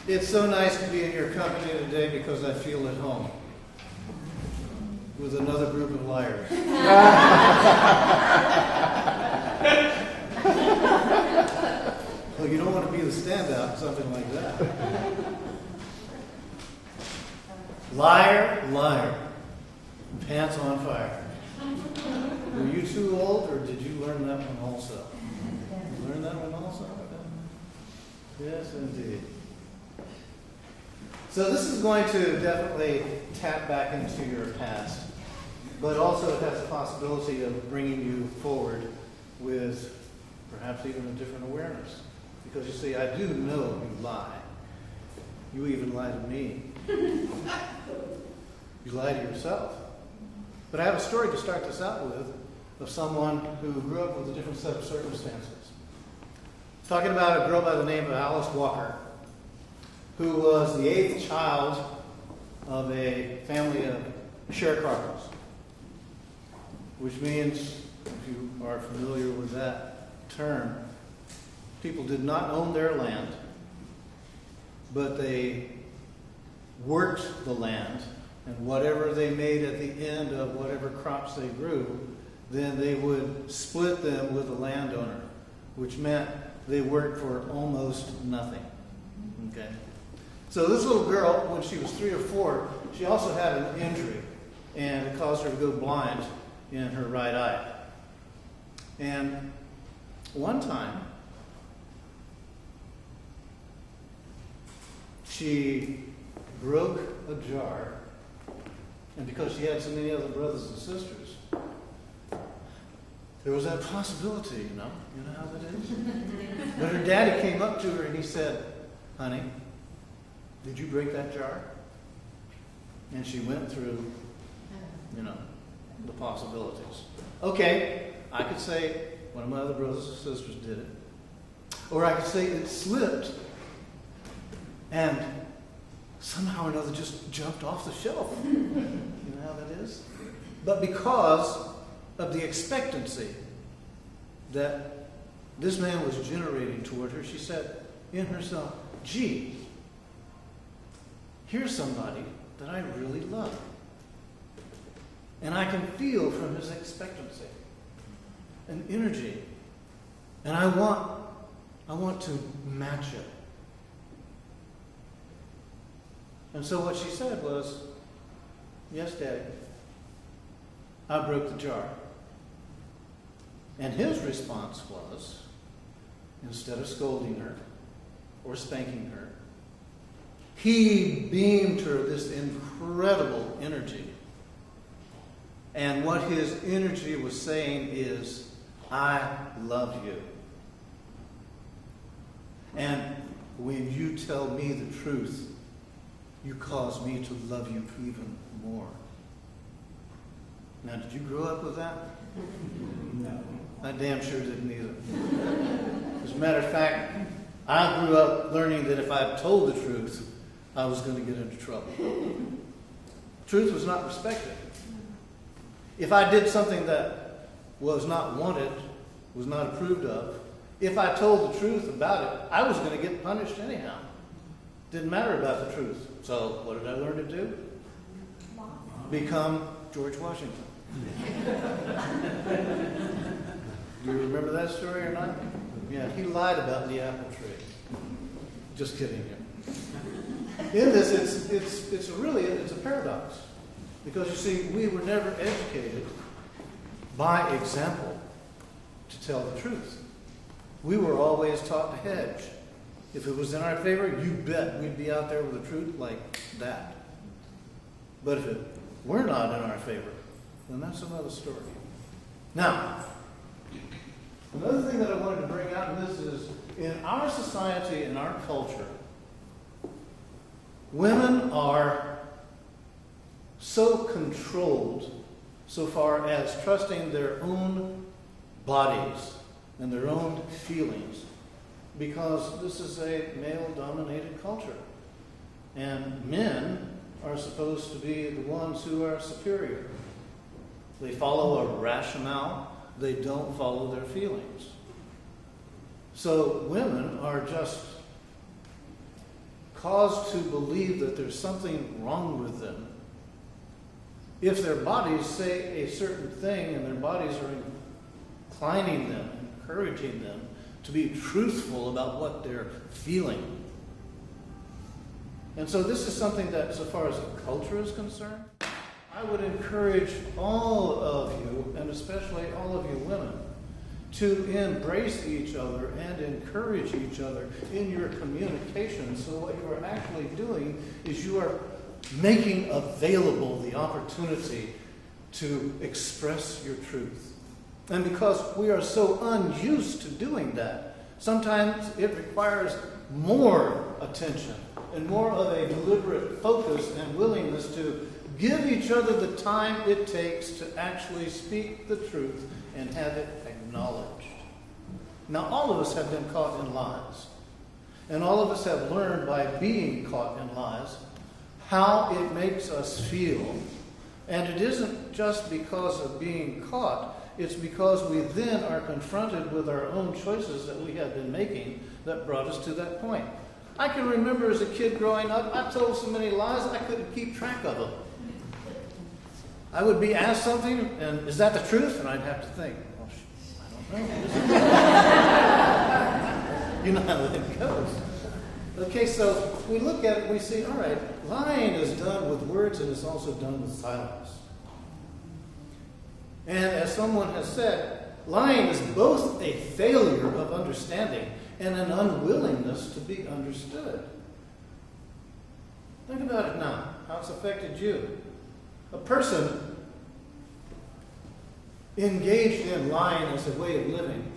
It's so nice to be in your company today because I feel at home with another group of liars. Well, you don't want to be the standout, something like that. Liar, liar. Pants on fire. Were you too old, or did you learn that one also? You learned that one also? Yes, indeed. So this is going to definitely tap back into your past, but also it has the possibility of bringing you forward with perhaps even a different awareness. Because you see, I do know you lie. You even lie to me. You lie to yourself. But I have a story to start this out with of someone who grew up with a different set of circumstances. Talking about a girl by the name of Alice Walker, who was the 8th child of a family of sharecroppers, which means, if you are familiar with that term, people did not own their land, but they worked the land, and whatever they made at the end of whatever crops they grew, then they would split them with the landowner, which meant they worked for almost nothing. Okay? So this little girl, when she was 3 or 4, she also had an injury, and it caused her to go blind in her right eye. And one time, she broke a jar, and because she had so many other brothers and sisters, there was that possibility, you know how that is? But her daddy came up to her and he said, "Honey, did you break that jar?" And she went through, the possibilities. Okay, I could say one of my other brothers and sisters did it. Or I could say it slipped and somehow or another just jumped off the shelf. You know how that is? But because of the expectancy that this man was generating toward her, she said in herself, "Gee, here's somebody that I really love. And I can feel from his expectancy and energy. And I want to match it." And so what she said was, "Yes, Daddy, I broke the jar." And his response was, instead of scolding her or spanking her, he beamed her this incredible energy. And what his energy was saying is, "I love you. And when you tell me the truth, you cause me to love you even more." Now, did you grow up with that? No. I damn sure didn't either. As a matter of fact, I grew up learning that if I told the truth, I was going to get into trouble. Truth was not respected. If I did something that was not wanted, was not approved of, if I told the truth about it, I was going to get punished anyhow. Didn't matter about the truth. So what did I learn to do? Become George Washington. Do you remember that story or not? Yeah, he lied about the apple tree. Just kidding you. In this, it's a paradox. Because you see, we were never educated by example to tell the truth. We were always taught to hedge. If it was in our favor, you bet we'd be out there with the truth like that. But if it were not in our favor, then that's another story. Now, another thing that I wanted to bring out in this is, in our society, in our culture, women are so controlled so far as trusting their own bodies and their own feelings, because this is a male-dominated culture. And men are supposed to be the ones who are superior. They follow a rationale. They don't follow their feelings. So women are just cause to believe that there's something wrong with them, if their bodies say a certain thing and their bodies are inclining them, encouraging them to be truthful about what they're feeling. And so this is something that, so far as the culture is concerned, I would encourage all of you, and especially all of you women, to embrace each other and encourage each other in your communication. So what you are actually doing is you are making available the opportunity to express your truth. And because we are so unused to doing that, sometimes it requires more attention and more of a deliberate focus and willingness to give each other the time it takes to actually speak the truth and have it acknowledged. Now, all of us have been caught in lies. And all of us have learned by being caught in lies how it makes us feel. And it isn't just because of being caught. It's because we then are confronted with our own choices that we have been making that brought us to that point. I can remember as a kid growing up, I told so many lies I couldn't keep track of them. I would be asked something, and is that the truth? And I'd have to think, well, I don't know. You know how it goes. Okay, so we look at it and we see, all right, lying is done with words and it's also done with silence. And as someone has said, lying is both a failure of understanding and an unwillingness to be understood. Think about it now, how it's affected you. A person engaged in lying as a way of living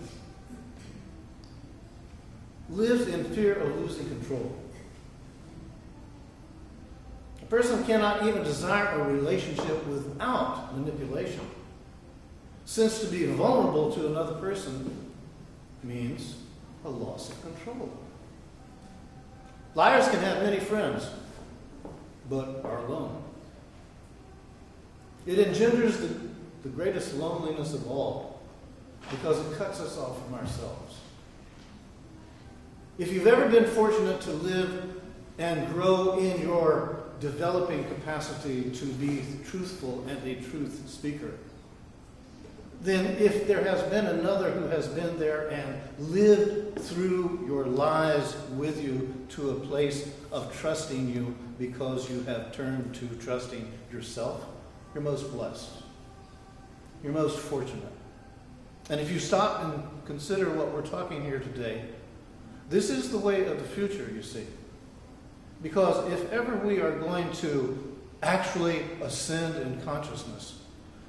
lives in fear of losing control. A person cannot even desire a relationship without manipulation, since to be vulnerable to another person means a loss of control. Liars can have many friends, but are alone. It engenders the greatest loneliness of all because it cuts us off from ourselves. If you've ever been fortunate to live and grow in your developing capacity to be truthful and a truth speaker, then if there has been another who has been there and lived through your lies with you to a place of trusting you because you have turned to trusting yourself, you're most blessed. You're most fortunate. And if you stop and consider what we're talking here today, this is the way of the future, you see. Because if ever we are going to actually ascend in consciousness,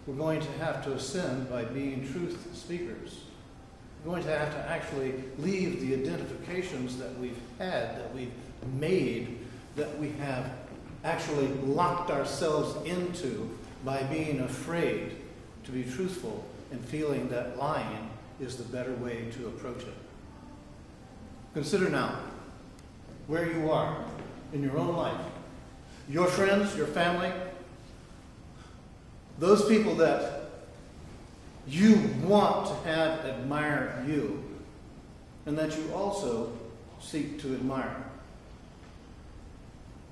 we're going to have to ascend by being truth speakers. We're going to have to actually leave the identifications that we've had, that we've made, that we have actually locked ourselves into by being afraid to be truthful and feeling that lying is the better way to approach it. Consider now where you are in your own life. Your friends, your family, those people that you want to have admire you and that you also seek to admire.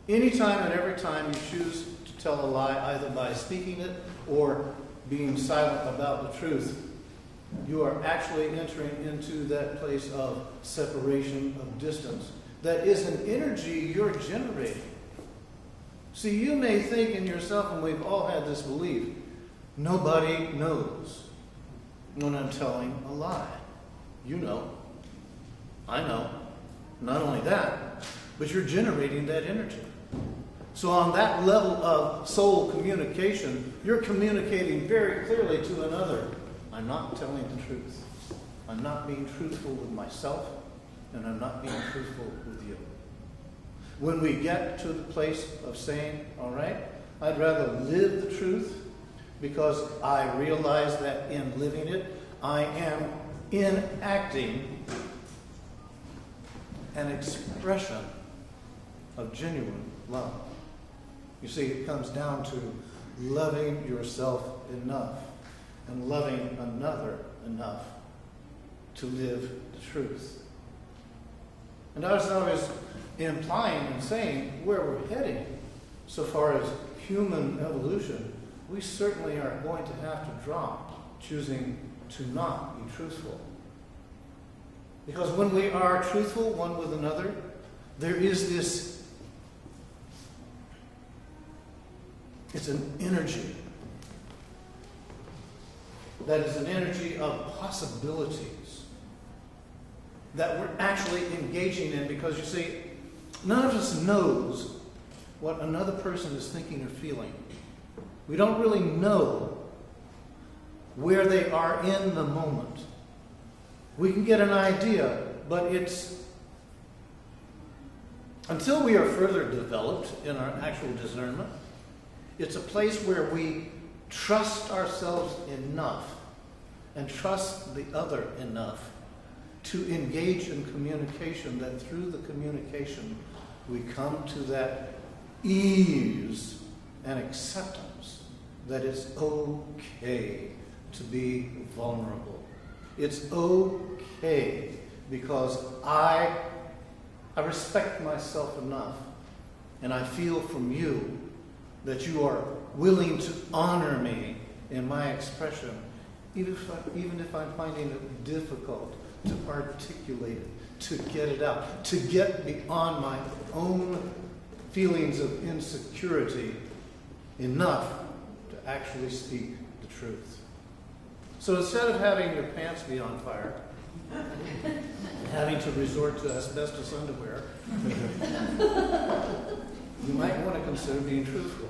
Anytime and every time you choose to tell a lie, either by speaking it or being silent about the truth, you are actually entering into that place of separation, of distance. That is an energy you're generating. See, you may think in yourself, and we've all had this belief, nobody knows when I'm telling a lie. You know. I know. Not only that, but you're generating that energy. So on that level of soul communication, you're communicating very clearly to another, I'm not telling the truth. I'm not being truthful with myself, and I'm not being truthful with you. When we get to the place of saying, all right, I'd rather live the truth because I realize that in living it, I am enacting an expression of genuine love. You see, it comes down to loving yourself enough and loving another enough to live the truth. And as I was implying and saying where we're heading so far as human evolution, we certainly are going to have to drop choosing to not be truthful. Because when we are truthful one with another, there is this, it's an energy. That is an energy of possibilities that we're actually engaging in, because you see, none of us knows what another person is thinking or feeling. We don't really know where they are in the moment. We can get an idea, but it's until we are further developed in our actual discernment, it's a place where we trust ourselves enough and trust the other enough to engage in communication, that through the communication we come to that ease and acceptance that it's okay to be vulnerable. It's okay because I respect myself enough, and I feel from you that you are willing to honor me in my expression, even if I'm finding it difficult to articulate it, to get it out, to get beyond my own feelings of insecurity enough to actually speak the truth. So instead of having your pants be on fire, having to resort to asbestos underwear, you might want to consider being truthful.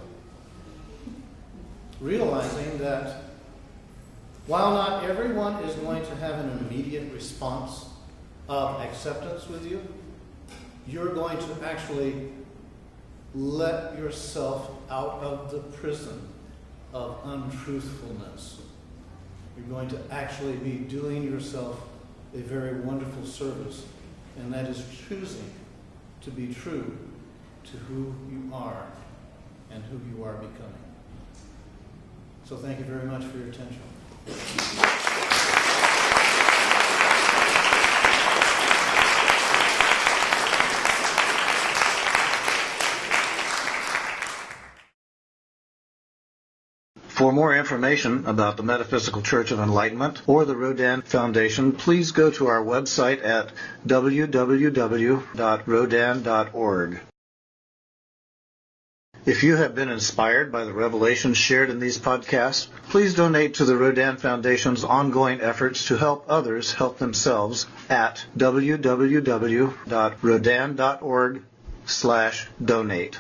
Realizing that while not everyone is going to have an immediate response of acceptance with you, you're going to actually let yourself out of the prison of untruthfulness. You're going to actually be doing yourself a very wonderful service, and that is choosing to be true to who you are and who you are becoming. So thank you very much for your attention. For more information about the Metaphysical Church of Enlightenment or the Rodin Foundation, please go to our website at www.rodin.org. If you have been inspired by the revelations shared in these podcasts, please donate to the Rodin Foundation's ongoing efforts to help others help themselves at www.rodin.org/donate.